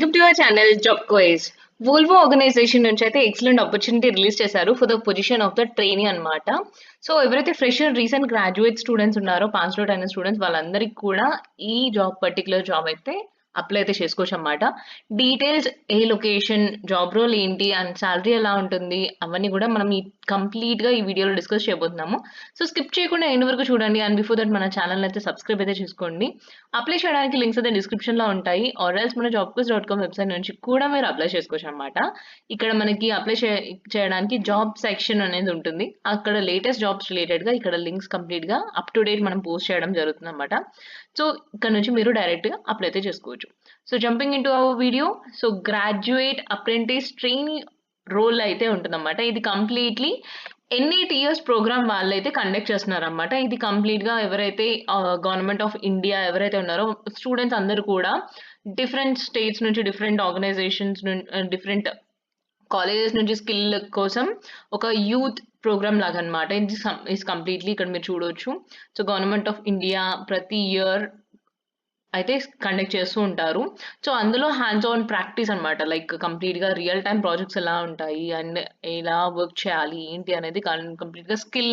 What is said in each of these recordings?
Welcome to our channel job quiz. Volvo organization నుంచి అయితే excellent opportunity release చేశారు for the position of the trainee అన్నమాట. So ఎవరైతే fresher recent graduate students ఉన్నారో, pass out అయిన students వాళ్ళందరికీ కూడా ఈ పర్టిక్యులర్ జాబ్ అయితే అప్లై అయితే చేసుకోవచ్చు అన్నమాట. డీటెయిల్స్, ఏ లొకేషన్, జాబ్ రోల్ ఏంటి అండ్ సాలరీ ఎలా ఉంటుంది అవన్నీ కూడా మనం కంప్లీట్‌గా ఈ వీడియోలో డిస్కస్ చేయబోతున్నాము. సో స్కిప్ చేయకుండా ఎండ్ వరకు చూడండి. అండ్ బిఫోర్ దట్ మన ఛానల్‌ని అయితే సబ్స్క్రైబ్ అయితే చేసుకోండి. అప్లై చేయడానికి లింక్స్ అయితే డిస్క్రిప్షన్‌లో ఉంటాయి. ఆర్ ఎల్స్ మన జాబ్‌క్విజ్.com వెబ్‌సైట్ నుంచి కూడా మీరు అప్లై చేసుకోవచ్చనమాట. ఇక్కడ మనకి అప్లై చేయడానికి జాబ్ సెక్షన్ అనేది ఉంటుంది. అక్కడ లేటెస్ట్ జాబ్స్ రిలేటెడ్‌గా ఇక్కడ లింక్స్ కంప్లీట్‌గా అప్ టు డేట్ మనం పోస్ట్ చేయడం జరుగుతుందనమాట. సో ఇక్కడ నుంచి మీరు డైరెక్ట్‌గా అప్లై అయితే చేసుకోవచ్చు. So jumping into our video. So graduate apprentice trainee role అయితే ఉంటుందన్నమాట. ఇది కంప్లీట్‌లీ ఎన్‌ఈటీఎస్ ప్రోగ్రామ్ వాళ్ళైతే కండక్ట్ చేస్తున్నారన్నమాట. ఇది కంప్లీట్‌గా ఎవరైతే గవర్నమెంట్ ఆఫ్ ఇండియా ఎవరైతే ఉన్నారో స్టూడెంట్స్ అందరూ కూడా డిఫరెంట్ స్టేట్స్ నుంచి, డిఫరెంట్ ఆర్గనైజేషన్స్ డిఫరెంట్ కాలేజెస్ నుంచి స్కిల్ కోసం ఒక యూత్ ప్రోగ్రామ్ లాగా అన్నమాట. ఇది కంప్లీట్‌లీ ఇక్కడ మీరు చూడొచ్చు. సో గవర్నమెంట్ ఆఫ్ ఇండియా ప్రతి ఇయర్ అయితే కండక్ట్ చేస్తూ ఉంటారు. సో అందులో హ్యాండ్స్ ఆన్ ప్రాక్టీస్ అన్నమాట. లైక్ కంప్లీట్‌గా రియల్ టైమ్ ప్రాజెక్ట్స్ ఎలా ఉంటాయి అండ్ ఎలా వర్క్ చేయాలి ఏంటి అనేది కంప్లీట్‌గా స్కిల్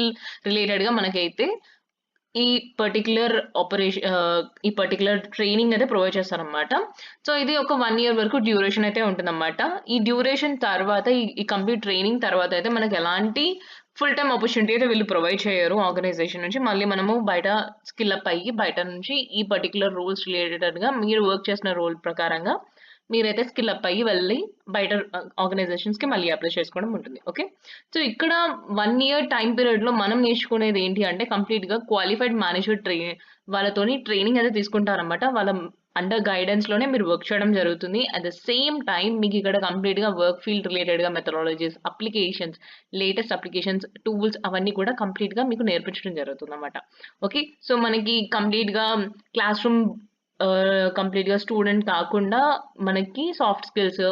రిలేటెడ్‌గా మనకైతే ఈ ఈ పర్టిక్యులర్ ట్రైనింగ్ అయితే ప్రొవైడ్ చేస్తారనమాట. సో ఇది ఒక 1 ఇయర్ వరకు డ్యూరేషన్ అయితే ఉంటుందన్నమాట. ఈ డ్యూరేషన్ తర్వాత ఈ కంప్లీట్ ట్రైనింగ్ తర్వాత అయితే మనకు ఎలాంటి ఫుల్ టైమ్ ఆపర్చునిటీ అయితే వీళ్ళు ప్రొవైడ్ చేయరు ఆర్గనైజేషన్ నుంచి. మళ్ళీ మనము బయట స్కిల్ అప్ అయ్యి బయట నుంచి ఈ పర్టిక్యులర్ రోల్స్ రిలేటెడ్‌గా మీరు వర్క్ చేసిన రోల్ ప్రకారంగా మీరైతే స్కిల్ అప్ అయ్యి వెళ్ళి బయట ఆర్గనైజేషన్స్‌కి మళ్ళీ అప్లై చేసుకోవడం ఉంటుంది. ఓకే. సో ఇక్కడ 1 ఇయర్ టైమ్ పీరియడ్‌లో మనం నేర్చుకునేది ఏంటి అంటే కంప్లీట్‌గా క్వాలిఫైడ్ మేనేజర్ వాళ్ళతోని ట్రైనింగ్ అయితే తీసుకుంటారన్నమాట. వాళ్ళ అండర్ గైడెన్స్‌లోనే మీరు వర్క్ చేయడం జరుగుతుంది. అట్ ద సేమ్ టైమ్ మీకు ఇక్కడ కంప్లీట్‌గా వర్క్ ఫీల్డ్ రిలేటెడ్‌గా methodologies, applications, latest applications, tools అవన్నీ కూడా కంప్లీట్‌గా మీకు నేర్పించడం జరుగుతుందన్నమాట. ఓకే. సో మనకి కంప్లీట్‌గా క్లాస్ రూమ్ కంప్లీట్‌గా స్టూడెంట్ కాకుండా మనకి soft skills,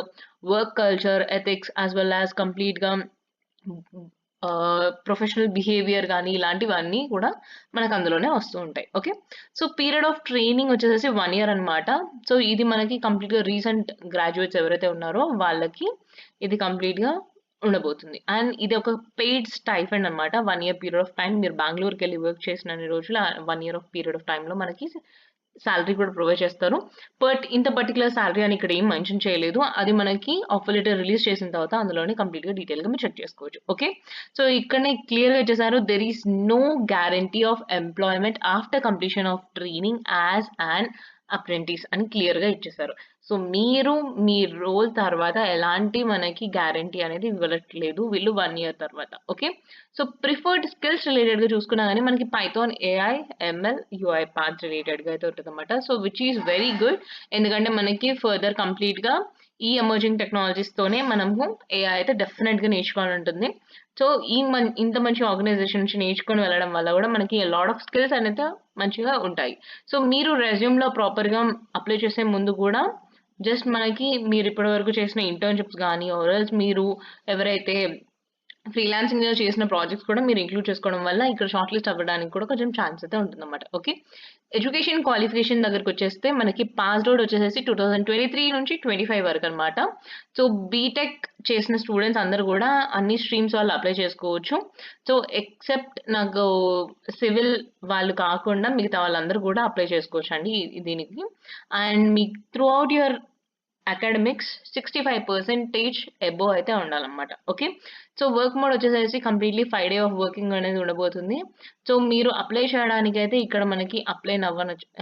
work culture, ethics as well as కంప్లీట్‌గా ప్రొఫెషనల్ బిహేవియర్ గాని ఇలాంటివన్నీ కూడా మనకు అందులోనే వస్తూ ఉంటాయి. Okay. So period of training వచ్చేసేసి 1 ఇయర్ అన్నమాట. సో ఇది మనకి కంప్లీట్‌గా రీసెంట్ గ్రాడ్యుయేట్స్ ఎవరైతే ఉన్నారో వాళ్ళకి ఇది కంప్లీట్‌గా ఉండబోతుంది. అండ్ ఇది ఒక పెయిడ్ స్టైఫండ్ అన్నమాట. 1 ఇయర్ పీరియడ్ ఆఫ్ టైమ్ మీరు బెంగుళూరుకెళ్ళి వర్క్ చేసినన్ని రోజులు 1 ఇయర్ ఆఫ్ పీరియడ్ ఆఫ్ టైమ్‌లో మనకి సాలరీ కూడా ప్రొవైడ్ చేస్తారు. బట్ ఇంత పర్టిక్యులర్ సాలరీ అని ఇక్కడ ఏం మెన్షన్ చేయలేదు. అది మనకి ఆఫర్ లెటర్ రిలీజ్ చేసిన తర్వాత అందులోనే కంప్లీట్‌గా డీటెయిల్‌గా మీరు చెక్ చేసుకోవచ్చు. ఓకే. సో ఇక్కడనే క్లియర్‌గా ఇచ్చేసారు. There is no guarantee of employment after completion of training as an apprentice అని క్లియర్‌గా ఇచ్చేసారు. సో మీరు మీ రోల్ తర్వాత ఎలాంటి మనకి గ్యారంటీ అనేది ఇవ్వట్లేదు వీళ్ళు 1 ఇయర్ తర్వాత. ఓకే. సో ప్రిఫర్డ్ స్కిల్స్ రిలేటెడ్‌గా చూసుకున్నా గాని మనకి Python, AI, ML, UI parts రిలేటెడ్‌గా అయితే ఉంటదన్నమాట. So which is very good. ఎందుకంటే మనకి ఫర్దర్ కంప్లీట్‌గా ఈ ఎమర్జింగ్ టెక్నాలజీస్‌తోనే మనము ఏఐ అయితే డెఫినెట్‌గా నేర్చుకోవాలంటుంది. సో ఇంత మంచి ఆర్గనైజేషన్ నుంచి నేర్చుకొని వెళ్ళడం వల్ల కూడా మనకి లాట్ ఆఫ్ స్కిల్స్ అనేది మంచిగా ఉంటాయి. సో మీరు రెజ్యూమ్‌లో ప్రాపర్‌గా అప్లై చేసే ముందు కూడా జస్ట్ మనకి మీరు ఇప్పటి వరకు చేసిన ఇంటర్న్‌షిప్స్ గాని ఆర్ ఎల్స్ మీరు ఎవరైతే ఫ్రీలాన్సింగ్‌గా చేసిన ప్రాజెక్ట్స్ కూడా మీరు ఇంక్లూడ్ చేసుకోవడం వల్ల ఇక్కడ షార్ట్ లిస్ట్ అవ్వడానికి కూడా కొంచెం ఛాన్స్ అయితే ఉంటుందన్నమాట. ఓకే. ఎడ్యుకేషన్ క్వాలిఫికేషన్ దగ్గరకొచ్చేస్తే మనకి పాస్డ్ ఔట్ వచ్చేసేసి 2023 నుంచి 25 వరకన్నమాట. సో బీటెక్ చేసిన స్టూడెంట్స్ అందరూ గూడా అన్ని స్ట్రీమ్స్ వాళ్ళు అప్లై చేసుకోవచ్చు. సో ఎక్సెప్ట్ నాకు సివిల్ వాళ్ళు కాకుండా మిగతా వాళ్ళందరూ కూడా అప్లై చేసుకోవచ్చండి దీనికి. అండ్ మీకు through out your academics 65% above అయితే ఉండాలన్నమాట. ఓకే. సో వర్క్ మోడ్ వచ్చేసేసి కంప్లీట్‌లీ 5 డే ఆఫ్ వర్కింగ్ అనేది ఉండబోతుంది. సో మీరు అప్లై చేయడానికైతే ఇక్కడ మనకి అప్లై నౌ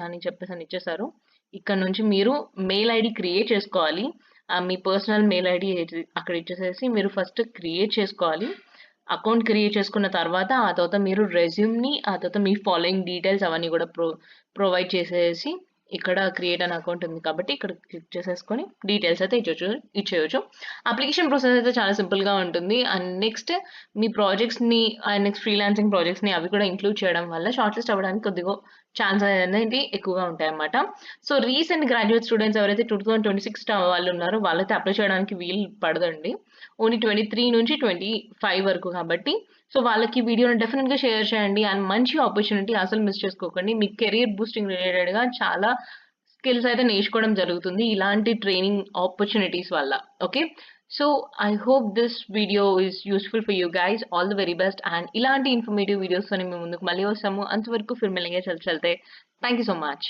అని చెప్పేసని ఇచ్చేసారు. ఇక్కడ నుంచి మీరు మెయిల్ ఐడీ క్రియేట్ చేసుకోవాలి. మీ పర్సనల్ మెయిల్ ఐడీ అక్కడ ఇచ్చేసేసి మీరు ఫస్ట్ క్రియేట్ చేసుకోవాలి. అకౌంట్ క్రియేట్ చేసుకున్న తర్వాత ఆ తర్వాత మీరు రెజ్యూమ్‌ని ఆ తర్వాత మీ ఫాలోయింగ్ డీటెయిల్స్ అవన్నీ కూడా ప్రొవైడ్ చేసేసి ఇక్కడ క్రియేట్ అన్ అకౌంట్ ఉంది కాబట్టి ఇక్కడ క్లిక్ చేసేసుకొని డీటెయిల్స్ అయితే ఇచ్చేయొచ్చు. అప్లికేషన్ ప్రాసెస్ అయితే చాలా సింపుల్‌గా ఉంటుంది. అండ్ నెక్స్ట్ మీ ప్రాజెక్ట్స్‌ని అండ్ నెక్స్ట్ ఫ్రీలాన్సింగ్ ప్రాజెక్ట్స్‌ని అవి కూడా ఇంక్లూడ్ చేయడం వల్ల షార్ట్ లిస్ట్ అవ్వడానికి కొద్దిగా ఛాన్స్ అనేది ఎక్కువగా ఉంటాయన్నమాట. సో రీసెంట్ గ్రాడ్యుయేట్ స్టూడెంట్స్ ఎవరైతే 2026 వాళ్ళు ఉన్నారో వాళ్ళైతే అప్లై చేయడానికి వీలు పడదండి. ఓన్లీ 23 నుంచి 25 వరకు కాబట్టి సో వాళ్ళకి వీడియోని డెఫినిట్‌గా షేర్ చేయండి. అండ్ మంచి ఆపర్చునిటీ అసలు మిస్ చేసుకోకండి. మీ కెరియర్ బూస్టింగ్ రిలేటెడ్‌గా చాలా స్కిల్స్ అయితే నేర్చుకోవడం జరుగుతుంది ఇలాంటి ట్రైనింగ్ ఆపర్చునిటీస్ వల్ల. Okay. So, I hope this video is useful for you guys. All the very best and ఇలాంటి ఇన్ఫర్మేటివ్ వీడియోస్‌తోని మీ ముందుకు మళ్ళీ వస్తాము. అంతవరకు ఫిర్ మిలేంగే చల్ చల్తే. Thank you so much.